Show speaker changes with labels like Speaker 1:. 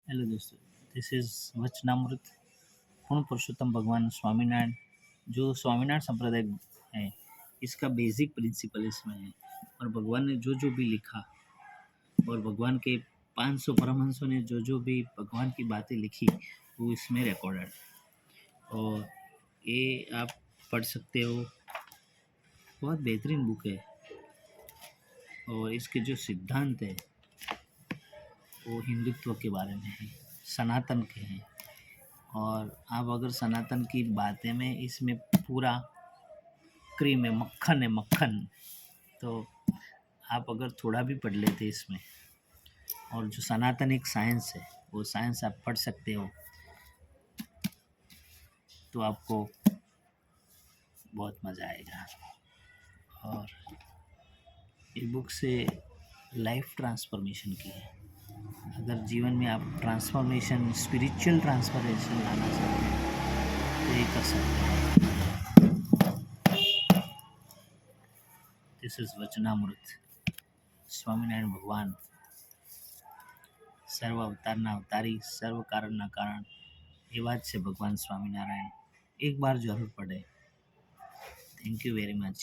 Speaker 1: Hello दोस्तों, this is वचनामृत। पूर्ण पुरुषोत्तम भगवान स्वामीनारायण, जो स्वामीनारायण संप्रदाय है, इसका बेसिक प्रिंसिपल इसमें है। और भगवान ने जो जो भी लिखा, और भगवान के 500 परमहंसों ने जो जो भी भगवान की बातें लिखी, वो इसमें रिकॉर्डेड। और ये आप पढ़ सकते हो, बहुत बेहतरीन बुक है। और इसके जो सिद्धांत है वो हिंदुत्व के बारे में है, सनातन के हैं। और आप अगर सनातन की बातें में इसमें पूरा क्रीम है, मक्खन, तो आप अगर थोड़ा भी पढ़ लेते इसमें, और जो सनातन एक साइंस है, वो साइंस आप पढ़ सकते हो, तो आपको बहुत मज़ा आएगा। और ये बुक से लाइफ ट्रांसफॉर्मेशन की है। अगर जीवन में आप ट्रांसफॉर्मेशन, स्पिरिचुअल ट्रांसफॉर्मेशन लाना चाहते हैं, तो ये कर सकते हैं। दिस इज वचनामृत। સ્વામિનારાયણ ભગવાન સર્વ અવતારના અવતારી, સર્વ કારણના કારણ એવા જ છે ભગવાન સ્વામિનારાયણ. એક બાર જરૂર પડે. Thank you very much.